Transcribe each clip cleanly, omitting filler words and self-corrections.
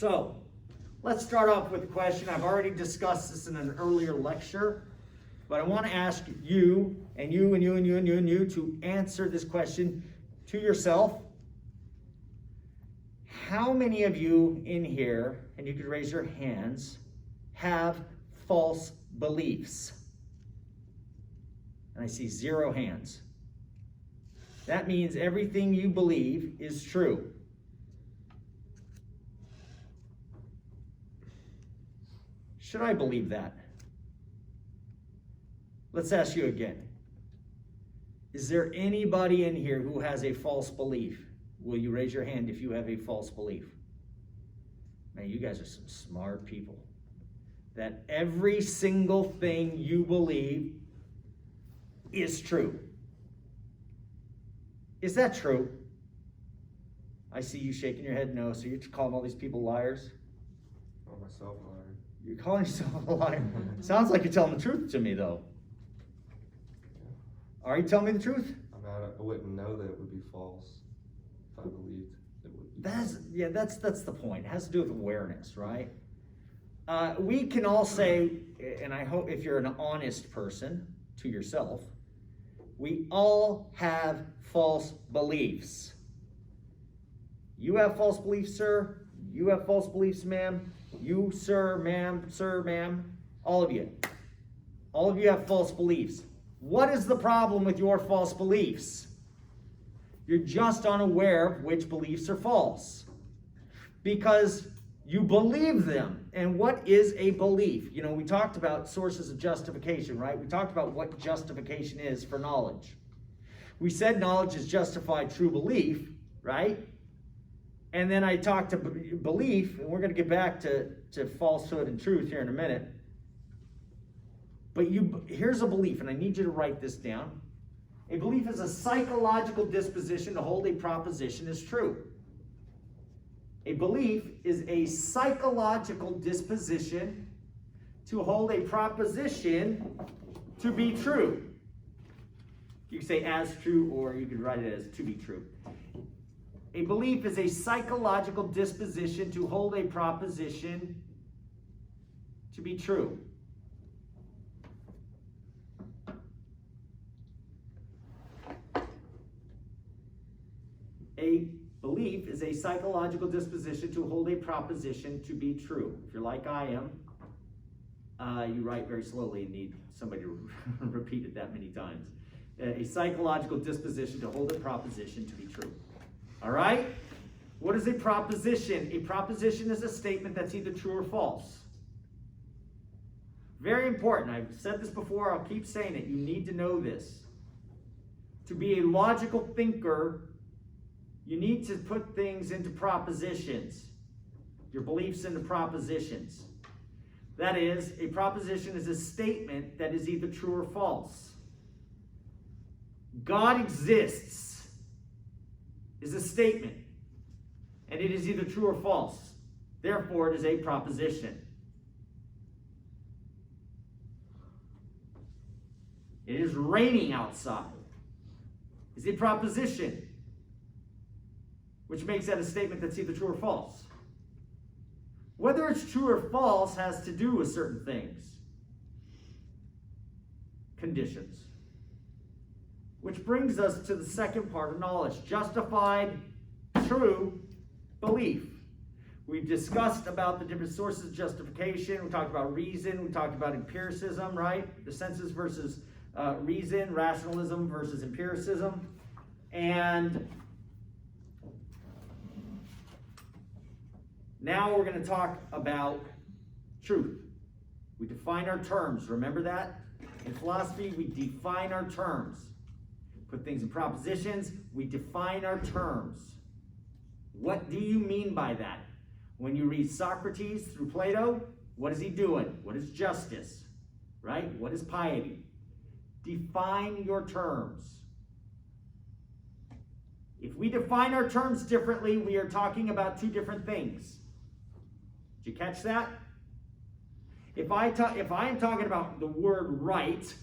So, let's start off with a question. I've already discussed this in an earlier lecture, but I want to ask you, and you, and you, and you, and you, and you, to answer this question to yourself. How many of you in here, and you could raise your hands, have false beliefs? And I see 0 hands. That means everything you believe is true. Should I believe that? Let's ask you again. Is there anybody in here who has a false belief? Will you raise your hand if you have a false belief? Man, you guys are some smart people. That every single thing you believe is true. Is that true? I see you shaking your head no, so you're calling all these people liars? Call myself a liar. You're calling yourself a liar. Sounds like you're telling the truth to me, though. Are you telling me the truth? I wouldn't know that it would be false if I believed it would be. That's the point. It has to do with awareness, right? We can all say, and I hope if you're an honest person to yourself, we all have false beliefs. You have false beliefs, sir. You have false beliefs, ma'am. You, sir, ma'am. All of you. All of you have false beliefs. What is the problem with your false beliefs? You're just unaware of which beliefs are false. Because you believe them. And what is a belief? You know, we talked about sources of justification, right? We talked about what justification is for knowledge. We said knowledge is justified true belief, right? And then I talked to belief, and we're going to get back to falsehood and truth here in a minute. But here's a belief, and I need you to write this down. A belief is a psychological disposition to hold a proposition as true. A belief is a psychological disposition to hold a proposition to be true. You can say as true, or you could write it as to be true. A belief is a psychological disposition to hold a proposition to be true. A belief is a psychological disposition to hold a proposition to be true. If you're like I am, you write very slowly and need somebody to repeat it that many times. A psychological disposition to hold a proposition to be true. All right? What is a proposition? A proposition is a statement that's either true or false. Very important. I've said this before. I'll keep saying it. You need to know this. To be a logical thinker, you need to put things into propositions. Your beliefs into propositions. That is, a proposition is a statement that is either true or false. God exists is a statement, and it is either true or false. Therefore, it is a proposition. It is raining outside is a proposition, which makes that a statement that's either true or false. Whether it's true or false has to do with certain things. Conditions. Which brings us to the second part of knowledge. Justified, true belief. We've discussed about the different sources of justification. We talked about reason. We talked about empiricism, right? The senses versus reason, rationalism versus empiricism. And now we're going to talk about truth. We define our terms. Remember that? In philosophy, we define our terms. Put things in propositions. We define our terms. What do you mean by that? When you read Socrates through Plato, what is he doing? What is justice? Right? What is piety? Define your terms. If we define our terms differently, we are talking about two different things. Did you catch that? If I am talking about the word rights,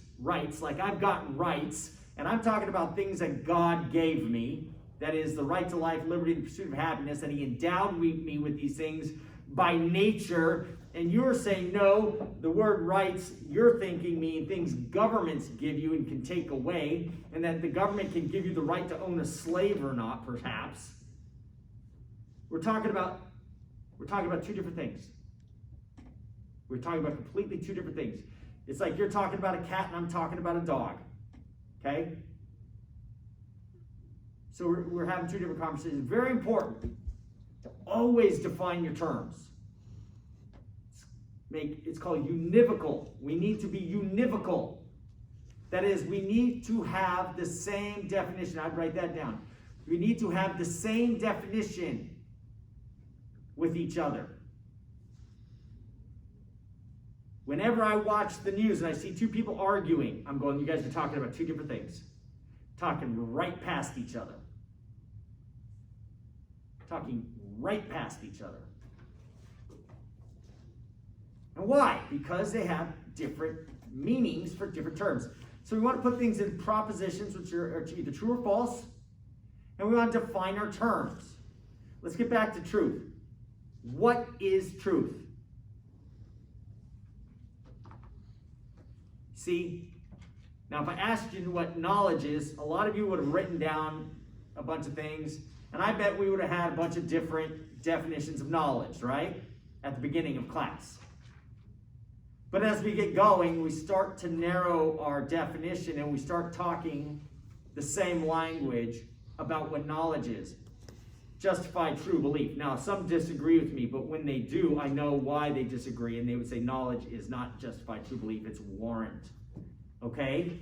like I've got rights, and I'm talking about things that God gave me, that is the right to life, liberty, and the pursuit of happiness, and he endowed me with these things by nature, and you're saying, no, the word rights, you're thinking mean things governments give you and can take away, and that the government can give you the right to own a slave or not, perhaps. We're talking about two different things. We're talking about completely two different things. It's like you're talking about a cat and I'm talking about a dog. Okay? So we're having two different conversations. Very important to always define your terms. It's called univocal. We need to be univocal. That is, we need to have the same definition. I'd write that down. We need to have the same definition with each other. Whenever I watch the news and I see two people arguing, I'm going, you guys are talking about two different things. Talking right past each other. Talking right past each other. And why? Because they have different meanings for different terms. So we want to put things in propositions which are either true or false, and we want to define our terms. Let's get back to truth. What is truth? See, now if I asked you what knowledge is, a lot of you would have written down a bunch of things, and I bet we would have had a bunch of different definitions of knowledge, right? At the beginning of class. But as we get going, we start to narrow our definition and we start talking the same language about what knowledge is. Justified true belief. Now, some disagree with me, but when they do, I know why they disagree, and they would say knowledge is not justified true belief, it's warrant. Okay?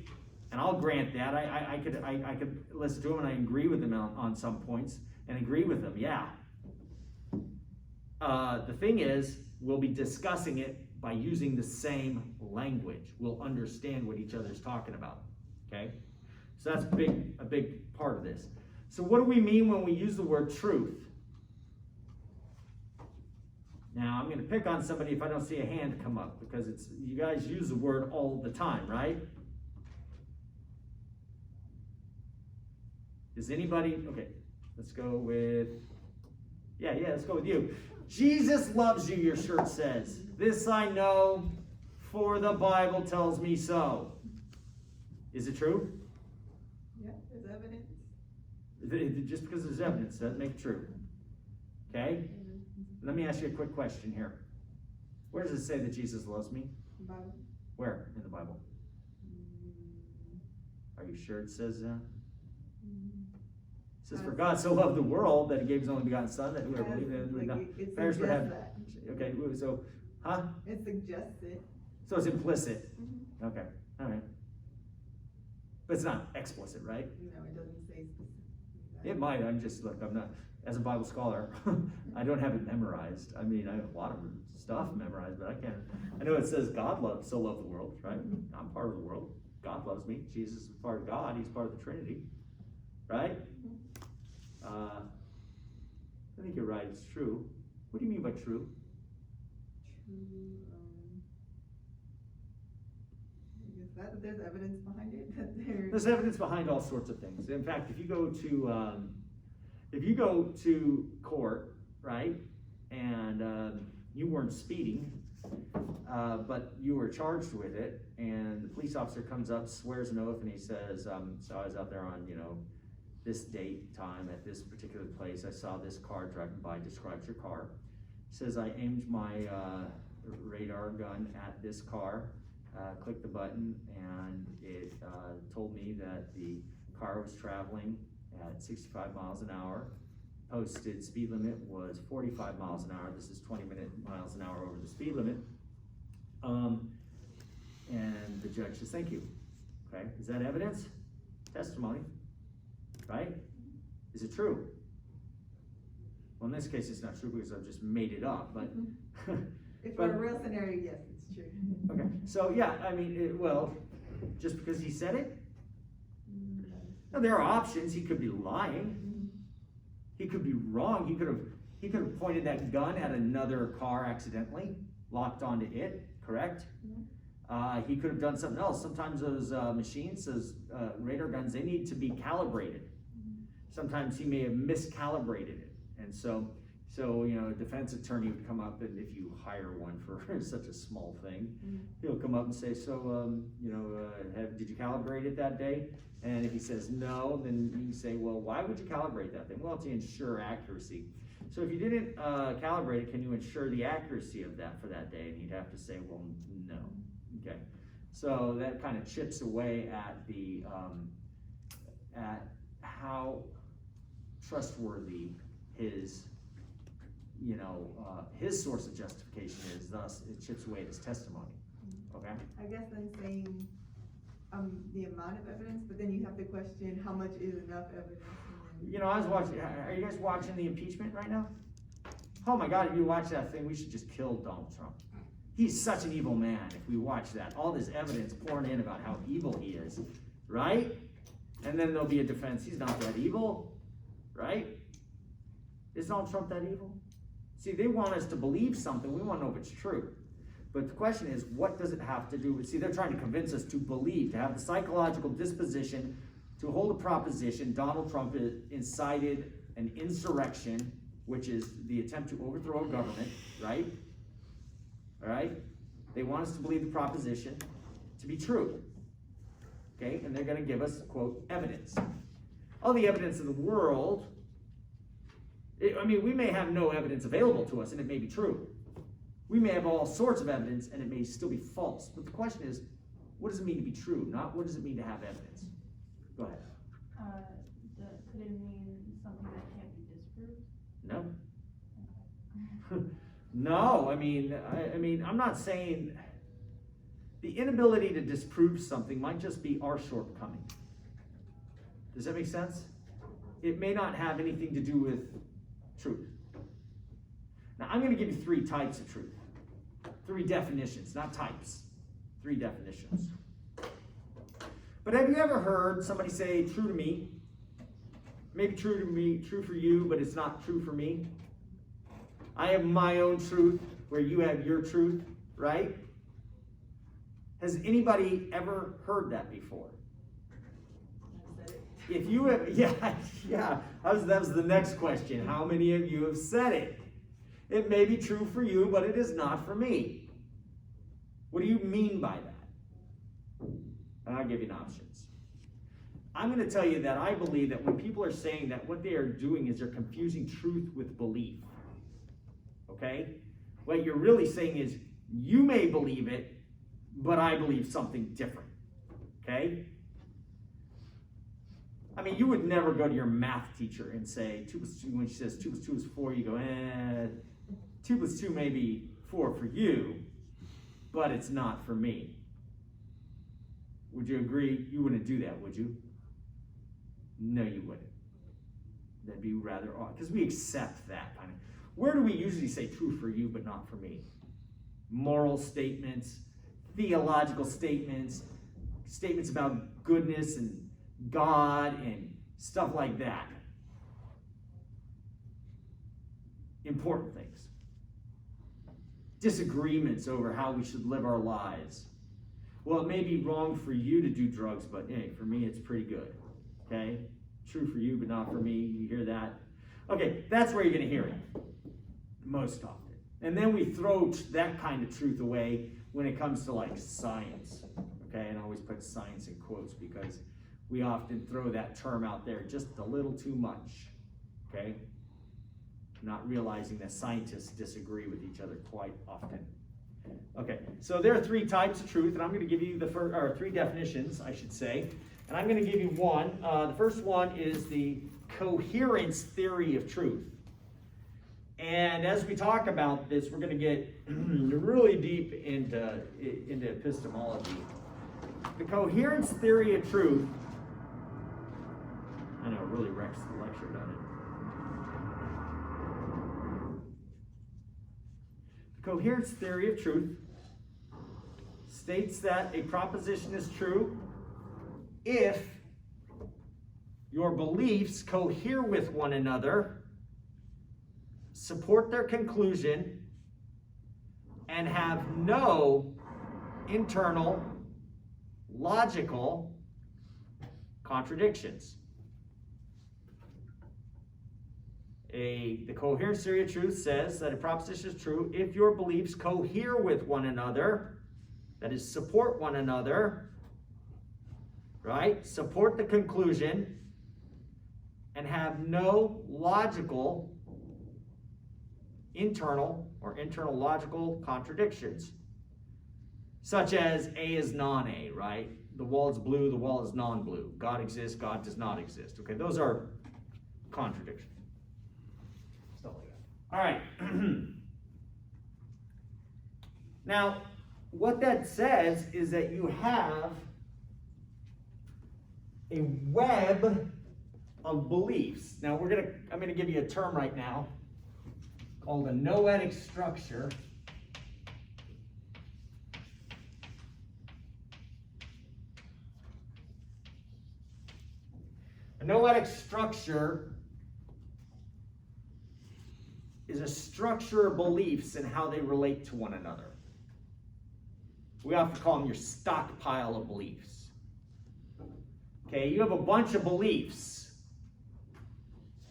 And I'll grant that. I could listen to them and I agree with them on some points, and agree with them, yeah. The thing is, we'll be discussing it by using the same language. We'll understand what each other's talking about. Okay? So that's a big part of this. So what do we mean when we use the word truth? Now, I'm going to pick on somebody if I don't see a hand come up, because you guys use the word all the time, right? Is anybody, okay, let's go with, yeah, let's go with you. Jesus loves you, your shirt says. This I know, for the Bible tells me so. Is it true? Yeah, there's evidence. Just because there's evidence doesn't make it true. Okay? Let me ask you a quick question here. Where does it say that Jesus loves me? Bible. Where in the Bible? Are you sure it says that? It says, for God so loved the world that he gave his only begotten Son, that whoever believes in him would not perish but have. Okay, so, huh? It suggests it. So it's implicit. Mm-hmm. Okay, all right. But it's not explicit, right? No, it doesn't say specifically. It might. I'm not, as a Bible scholar, I don't have it memorized. I mean, I have a lot of stuff memorized, but I know it says God so loved the world, right? I'm part of the world. God loves me. Jesus is part of God. He's part of the Trinity, right? I think you're right. It's true. What do you mean by true? I guess that there's evidence behind it. There's evidence behind all sorts of things. In fact, if you go to court, right, and you weren't speeding, but you were charged with it, and the police officer comes up, swears an oath, and he says, so I was out there on, this date, time, at this particular place, I saw this car driving by, describes your car. Says I aimed my radar gun at this car, clicked the button, and it told me that the car was traveling at 65 miles an hour. Posted speed limit was 45 miles an hour. This is 20 miles an hour over the speed limit. And the judge says, thank you. Okay, is that evidence? Testimony, right? Is it true? Well, in this case, it's not true because I've just made it up, but. If for a real scenario, yes, it's true. Okay, so yeah, I mean, just because he said it? Now, there are options. He could be lying. He could be wrong. He could have pointed that gun at another car accidentally, locked onto it, correct? He could have done something else. Sometimes those machines, those radar guns, they need to be calibrated. Sometimes he may have miscalibrated it. And so So, a defense attorney would come up, and if you hire one for such a small thing, he'll come up and say, so, did you calibrate it that day? And if he says no, then you can say, well, why would you calibrate that thing? Well, to ensure accuracy. So if you didn't calibrate it, can you ensure the accuracy of that for that day? And he'd have to say, well, no. Okay. So that kind of chips away at the at how trustworthy his his source of justification is. Thus, it chips away at his testimony. Okay. I guess I'm saying the amount of evidence, but then you have to question how much is enough evidence. I was watching. Are you guys watching the impeachment right now? Oh my God! If you watch that thing, we should just kill Donald Trump. He's such an evil man. If we watch that, all this evidence pouring in about how evil he is, right? And then there'll be a defense. He's not that evil, right? Is Donald Trump that evil? See, they want us to believe something. We want to know if it's true. But the question is, what does it have to do with? See, they're trying to convince us to believe, to have the psychological disposition to hold a proposition. Donald Trump incited an insurrection, which is the attempt to overthrow a government, right? All right? They want us to believe the proposition to be true. Okay? And they're going to give us, quote, evidence. All the evidence in the world, we may have no evidence available to us, and it may be true. We may have all sorts of evidence, and it may still be false. But the question is, what does it mean to be true? Not what does it mean to have evidence? Go ahead. Could it mean something that can't be disproved? No. No, I'm not saying the inability to disprove something might just be our shortcoming. Does that make sense? It may not have anything to do with truth. Now, I'm going to give you 3 types of truth. 3 definitions, not types. 3 definitions. But have you ever heard somebody say, true to me? Maybe true to me, true for you, but it's not true for me. I have my own truth where you have your truth, right? Has anybody ever heard that before? If you have, yeah, that was the next question. How many of you have said it? It may be true for you, but it is not for me. What do you mean by that? And I'll give you options. I'm going to tell you that I believe that when people are saying that, what they are doing is they're confusing truth with belief. Okay? What you're really saying is, you may believe it, but I believe something different. Okay? You would never go to your math teacher and say, 2 plus 2, when she says 2 plus 2 is 4, you go, 2 plus 2 may be 4 for you, but it's not for me. Would you agree? You wouldn't do that, would you? No, you wouldn't. That'd be rather odd, because we accept that kind of. Where do we usually say true for you, but not for me? Moral statements, theological statements, statements about goodness and God and stuff like that. Important things. Disagreements over how we should live our lives. Well, it may be wrong for you to do drugs, but hey, for me it's pretty good. Okay? True for you, but not for me. You hear that? Okay, that's where you're going to hear it most often. And then we throw that kind of truth away when it comes to like science. Okay, and I always put science in quotes because we often throw that term out there just a little too much. Okay? Not realizing that scientists disagree with each other quite often. Okay, so there are 3 types of truth, and I'm going to give you the first, or 3 definitions, I should say. And I'm going to give you one. The first one is the coherence theory of truth. And as we talk about this, we're going to get really deep into epistemology. The coherence theory of truth, I know it really wrecks the lecture, doesn't it? The coherence theory of truth states that a proposition is true if your beliefs cohere with one another, support their conclusion, and have no internal logical contradictions. The coherence theory of truth says that a proposition is true if your beliefs cohere with one another, that is, support one another, right? Support the conclusion and have no logical, internal logical contradictions, such as A is non-A, right? The wall is blue, the wall is non-blue. God exists, God does not exist. Okay, those are contradictions. Stuff like that. All right. Now, what that says is that you have a web of beliefs. Now, I'm gonna give you a term right now called a noetic structure. A noetic structure is a structure of beliefs and how they relate to one another. We often call them your stockpile of beliefs. Okay, you have a bunch of beliefs,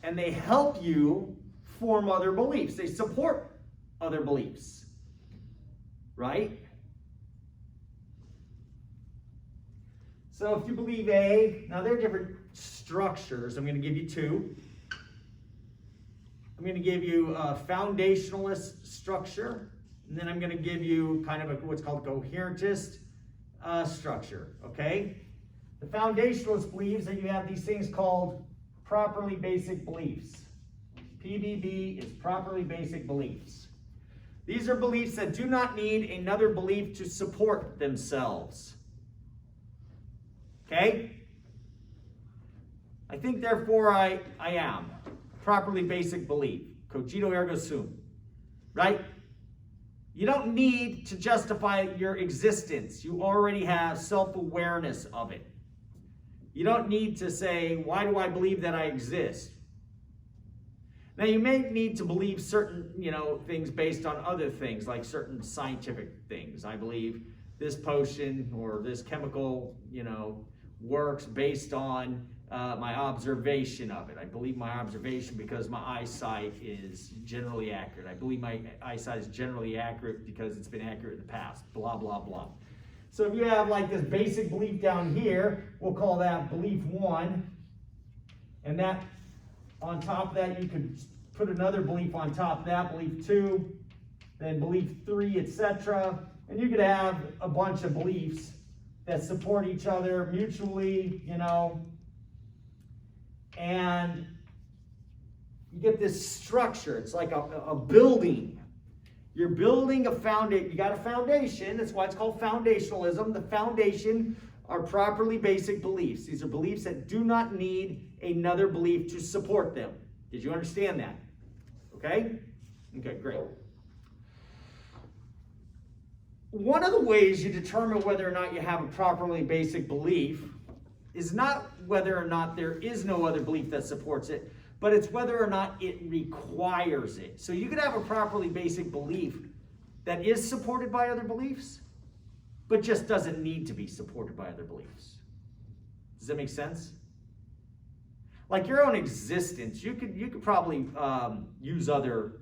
and they help you form other beliefs. They support other beliefs, right? So if you believe A, now there are different structures. I'm going to give you two. I'm going to give you a foundationalist structure, and then I'm going to give you kind of what's called coherentist structure, okay? The foundationalist believes that you have these things called properly basic beliefs. PBB is properly basic beliefs. These are beliefs that do not need another belief to support themselves. Okay? I think, therefore, I am. Properly basic belief. Cogito ergo sum. Right? You don't need to justify your existence. You already have self-awareness of it. You don't need to say, why do I believe that I exist? Now, you may need to believe certain, things based on other things, like certain scientific things. I believe this potion or this chemical, works based on my observation of it. I believe my observation because my eyesight is generally accurate. I believe my eyesight is generally accurate because it's been accurate in the past. Blah, blah, blah. So if you have like this basic belief down here, we'll call that belief 1. And that, on top of that, you could put another belief on top of that, belief 2, then belief 3, etc. And you could have a bunch of beliefs that support each other mutually, and you get this structure. It's like a building. You're building a foundation. You got a foundation. That's why it's called foundationalism. The foundation are properly basic beliefs. These are beliefs that do not need another belief to support them. Did you understand that? Okay? Okay, great. One of the ways you determine whether or not you have a properly basic belief is not whether or not there is no other belief that supports it, but it's whether or not it requires it. So you could have a properly basic belief that is supported by other beliefs, but just doesn't need to be supported by other beliefs. Does that make sense? Like your own existence, you could probably use other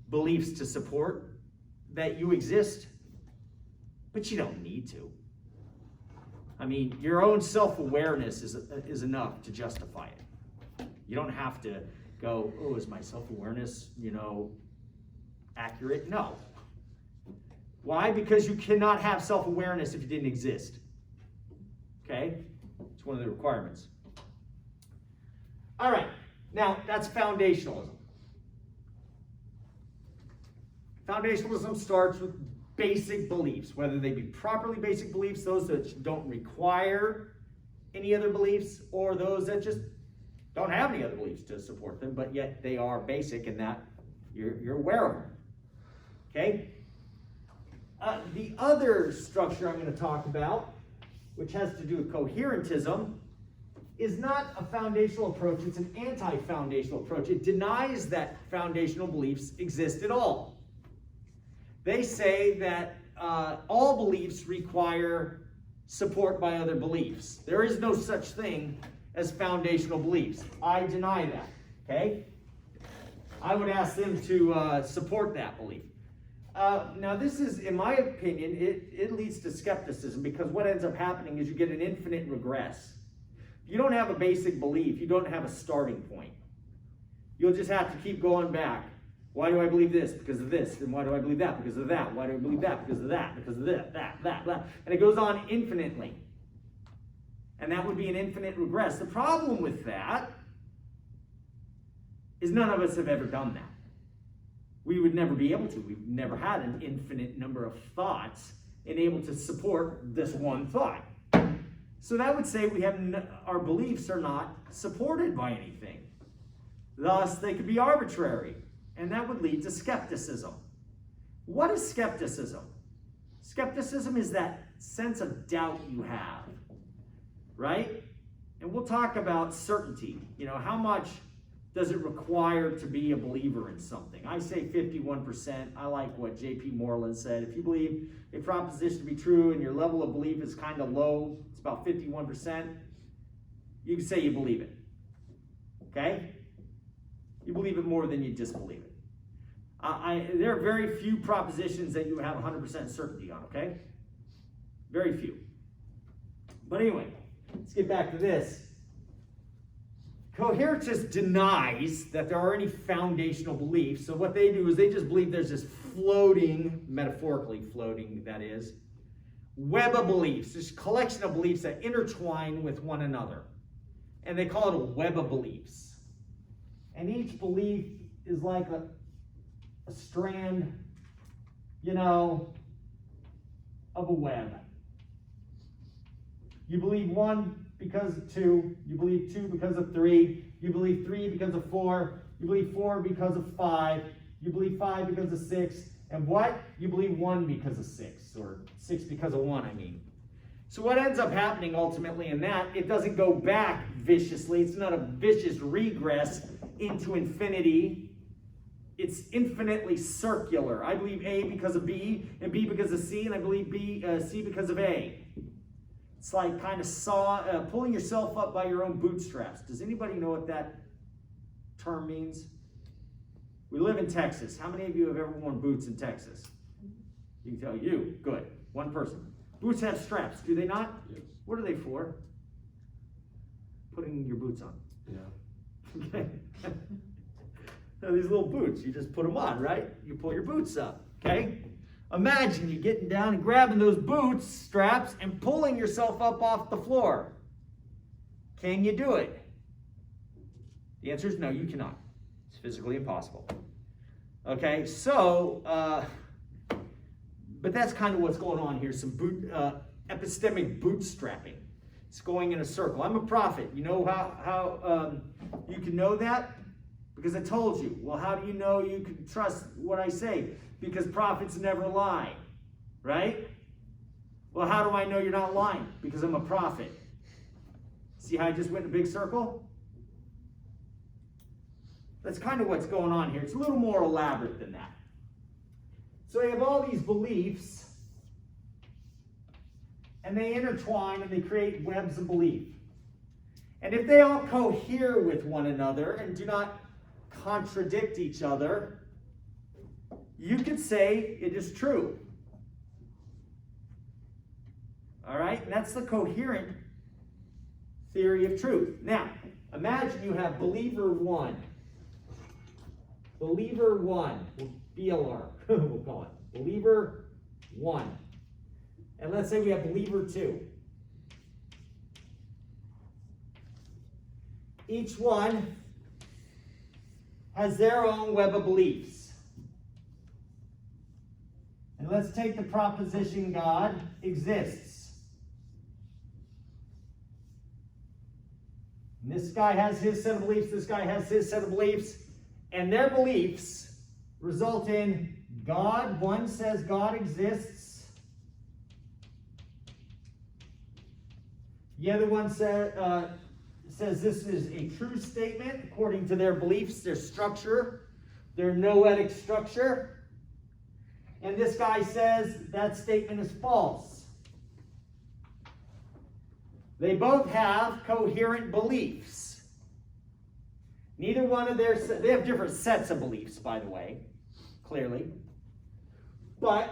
beliefs to support that you exist, but you don't need to. I mean, your own self-awareness is enough to justify it. You don't have to go, oh, is my self-awareness, accurate? No. Why? Because you cannot have self-awareness if you didn't exist. Okay? It's one of the requirements. All right. Now, that's foundationalism. Foundationalism starts with basic beliefs, whether they be properly basic beliefs, those that don't require any other beliefs, or those that just don't have any other beliefs to support them, but yet they are basic in that you're aware of them. Okay? The other structure I'm going to talk about, which has to do with coherentism, is not a foundational approach, it's an anti-foundational approach. It denies that foundational beliefs exist at all. They say that all beliefs require support by other beliefs. There is no such thing as foundational beliefs. I deny that, okay? I would ask them to support that belief. Now this is, in my opinion, it leads to skepticism, because what ends up happening is you get an infinite regress. If you don't have a basic belief, you don't have a starting point. You'll just have to keep going back. Why do I believe this? Because of this. And why do I believe that? Because of that. Why do I believe that? Because of that. Because of that. And it goes on infinitely. And that would be an infinite regress. The problem with that is none of us have ever done that. We would never be able to. We've never had an infinite number of thoughts and able to support this one thought. So that would say we have our beliefs are not supported by anything. Thus, they could be arbitrary, and that would lead to skepticism. What is skepticism? Skepticism is that sense of doubt you have, right? And we'll talk about certainty. You know, how much does it require to be a believer in something? I say 51%. I like what J.P. Moreland said. If you believe a proposition to be true and your level of belief is kind of low, it's about 51%, you can say you believe it. Okay? You believe it more than you disbelieve it. There are very few propositions that you have 100% certainty on, okay? Very few. But anyway, let's get back to this. Coherence just denies that there are any foundational beliefs. So what they do is they just believe there's this floating, metaphorically floating, that is, web of beliefs, this collection of beliefs that intertwine with one another. And they call it a web of beliefs. And each belief is like a strand, you know, of a web. You believe one because of two. You believe two because of three. You believe three because of four. You believe four because of five. You believe five because of six. And what? You believe one because of six, or six because of one, I mean. So what ends up happening ultimately in that, it doesn't go back viciously. It's not a vicious regress into infinity. It's infinitely circular. I believe A because of B, and B because of C, and I believe C because of A. It's like kind of pulling yourself up by your own bootstraps. Does anybody know what that term means? We live in Texas. How many of you have ever worn boots in Texas? You can tell you. Good. One person. Boots have straps, do they not? Yes. What are they for? Putting your boots on. Yeah. Okay. Now, these little boots, you just put them on, right? You pull your boots up, okay? Imagine you getting down and grabbing those boots straps and pulling yourself up off the floor. Can you do it? The answer is no, you cannot. It's physically impossible. Okay, so, but that's kind of what's going on here, some epistemic bootstrapping. It's going in a circle. I'm a prophet. You know how you can know that? Because I told you. Well, how do you know you can trust what I say? Because prophets never lie, right? Well, how do I know you're not lying? Because I'm a prophet. See how I just went in a big circle? That's kind of what's going on here. It's a little more elaborate than that. So you have all these beliefs, and they intertwine and they create webs of belief. And if they all cohere with one another and do not contradict each other, you could say it is true. All right? And that's the coherent theory of truth. Now, imagine you have believer one. Believer one, BLR, we'll call it. Believer one. And let's say we have believer two. Each one has their own web of beliefs. And let's take the proposition God exists. And this guy has his set of beliefs, this guy has his set of beliefs, and their beliefs result in God. One says God exists. The other one says this is a true statement according to their beliefs, their structure, their noetic structure. And this guy says that statement is false. They both have coherent beliefs. Neither one of they have different sets of beliefs, by the way, clearly. But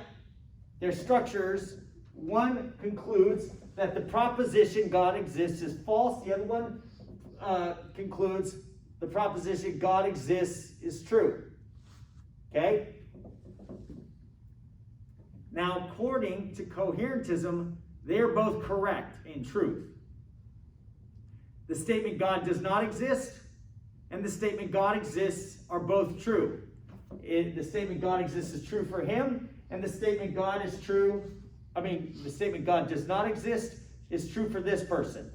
their structures, one concludes that the proposition God exists is false. The other one concludes the proposition God exists is true. Okay? Now, according to coherentism, they are both correct in truth. The statement God does not exist and the statement God exists are both true. The statement God exists is true for him, and the statement God is true, the statement God does not exist is true for this person.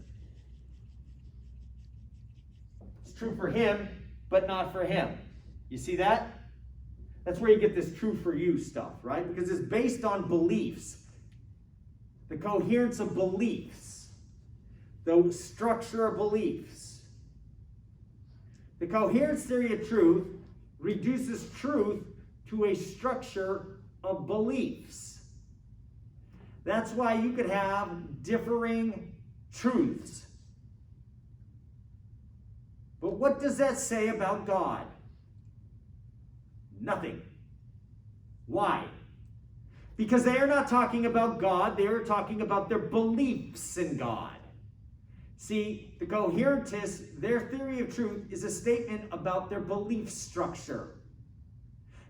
It's true for him, but not for him. You see that? That's where you get this true for you stuff, right? Because it's based on beliefs. The coherence of beliefs. The structure of beliefs. The coherence theory of truth reduces truth to a structure of beliefs. That's why you could have differing truths. But what does that say about God? Nothing. Why? Because they are not talking about God, they are talking about their beliefs in God. See, the coherentists, their theory of truth is a statement about their belief structure,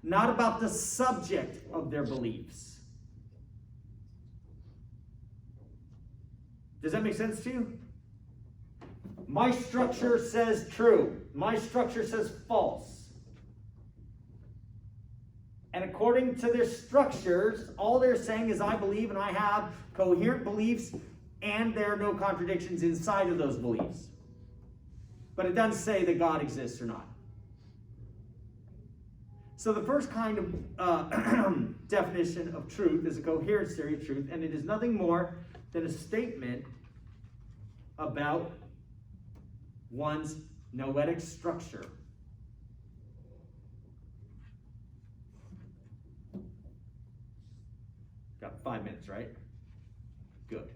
not about the subject of their beliefs. Does that make sense to you? My structure says true. My structure says false. And according to their structures, all they're saying is I believe and I have coherent beliefs, and there are no contradictions inside of those beliefs. But it doesn't say that God exists or not. So the first kind of definition of truth is a coherence theory of truth, and it is nothing more than a statement about one's noetic structure. Got 5 minutes, right? Good.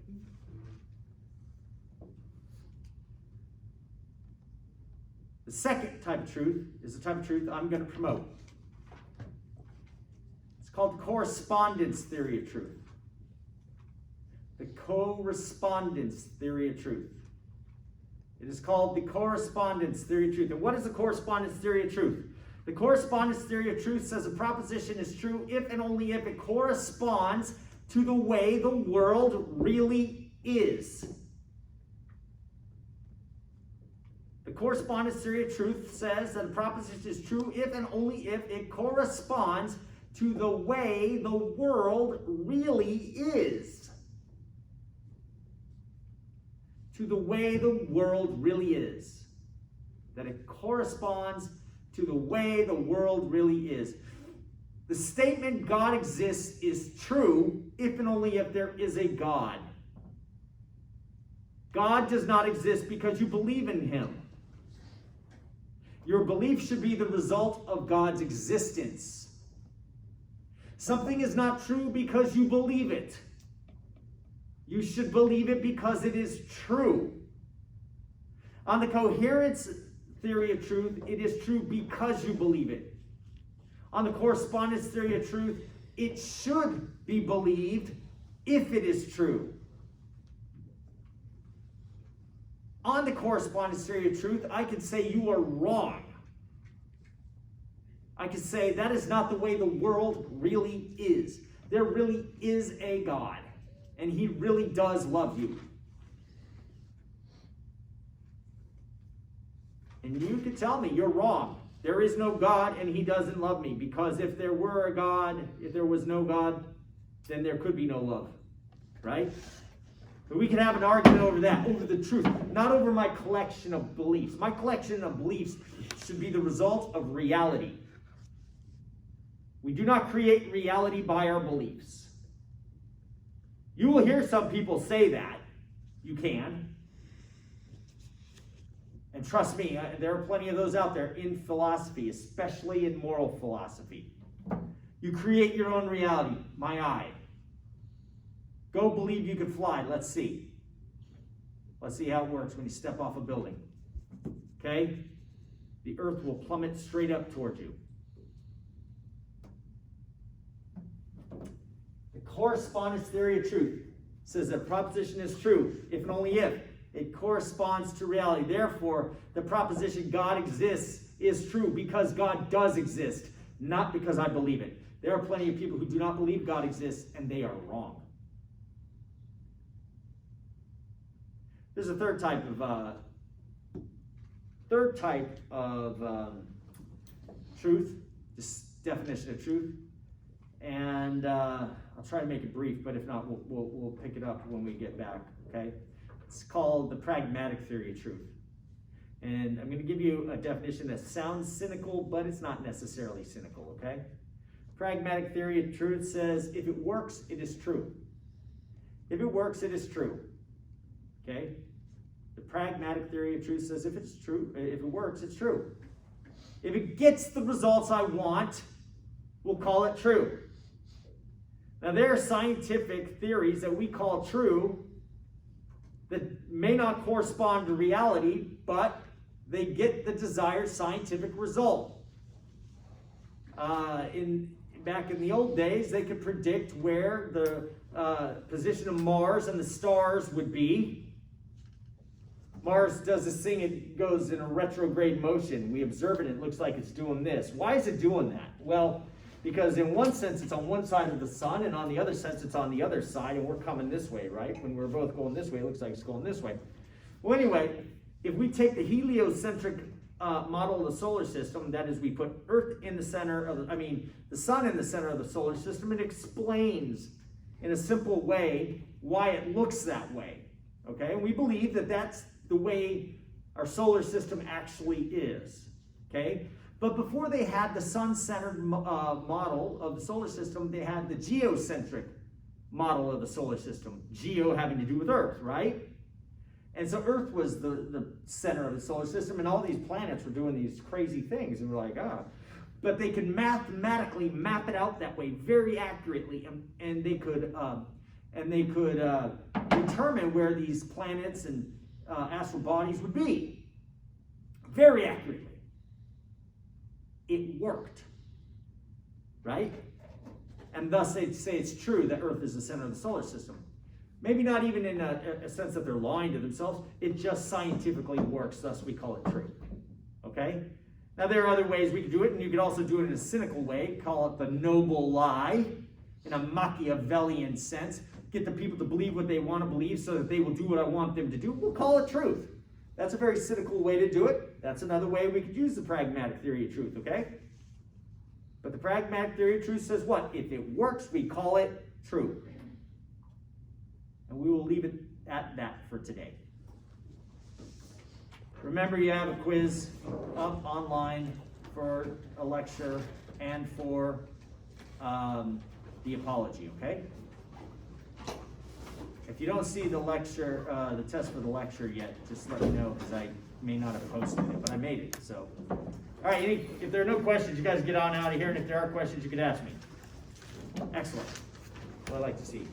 The second type of truth is the type of truth I'm going to promote. It's called the correspondence theory of truth. The correspondence theory of truth. It is called the correspondence theory of truth. And what is the correspondence theory of truth? The correspondence theory of truth says a proposition is true if and only if it corresponds to the way the world really is. The correspondence theory of truth says that a proposition is true if and only if it corresponds to the way the world really is. To the way the world really is. That it corresponds to the way the world really is. The statement God exists is true if and only if there is a God. God does not exist because you believe in him. Your belief should be the result of God's existence. Something is not true because you believe it. You should believe it because it is true. On the coherence theory of truth, it is true because you believe it. On the correspondence theory of truth, it should be believed if it is true. On the correspondence theory of truth, I could say you are wrong. I could say that is not the way the world really is. There really is a God, and he really does love you. And you could tell me you're wrong. There is no God, and he doesn't love me, because if there were a God, if there was no God, then there could be no love, right? But we can have an argument over that, over the truth, not over my collection of beliefs. My collection of beliefs should be the result of reality. We do not create reality by our beliefs. You will hear some people say that. You can. And trust me, there are plenty of those out there in philosophy, especially in moral philosophy. You create your own reality. My eye. Go believe you can fly. Let's see. Let's see how it works when you step off a building. Okay? the earth will plummet straight up towards you. The correspondence theory of truth says that proposition is true if and only if it corresponds to reality. Therefore, the proposition God exists is true because God does exist, not because I believe it. There are plenty of people who do not believe God exists, and they are wrong. There's a third type of truth, this definition of truth, and I'll try to make it brief, but if not, we'll pick it up when we get back. Okay, it's called the pragmatic theory of truth, and I'm going to give you a definition that sounds cynical, but it's not necessarily cynical. Okay, pragmatic theory of truth says if it works, it is true. If it works, it is true. Okay. The pragmatic theory of truth says if it's true, if it works, it's true. If it gets the results I want, we'll call it true. Now, there are scientific theories that we call true that may not correspond to reality, but they get the desired scientific result. Back in the old days, they could predict where the position of Mars and the stars would be. Mars does this thing, it goes in a retrograde motion. We observe it, and it looks like it's doing this. Why is it doing that? Well, because in one sense it's on one side of the sun, and on the other sense it's on the other side, and we're coming this way, right? When we're both going this way, it looks like it's going this way. Well, anyway, if we take the heliocentric model of the solar system, that is, we put Earth in the center of the sun in the center of the solar system, it explains in a simple way why it looks that way. Okay, and we believe that that's the way our solar system actually is. Okay, but before they had the sun-centered model of the solar system, they had the geocentric model of the solar system. Geo having to do with Earth, right? And so Earth was the center of the solar system, and all these planets were doing these crazy things, and we're like, but they could mathematically map it out that way very accurately, and they could determine where these planets and astral bodies would be very accurately. It worked, right? And thus they'd say it's true that Earth is the center of the solar system. Maybe not even in a sense that they're lying to themselves. It just scientifically works, thus we call it true. Okay? Now there are other ways we could do it, and you could also do it in a cynical way, call it the noble lie, in a Machiavellian sense. Get the people to believe what they want to believe so that they will do what I want them to do. We'll call it truth. That's a very cynical way to do it. That's another way we could use the pragmatic theory of truth, okay? But the pragmatic theory of truth says what? If it works, we call it true. And we will leave it at that for today. Remember, you have a quiz up online for a lecture and for the apology, okay? If you don't see the lecture, the test for the lecture yet, just let me know, because I may not have posted it, but I made it, so. All right, if there are no questions, you guys get on out of here, and if there are questions, you can ask me. Excellent. Well, I'd like to see.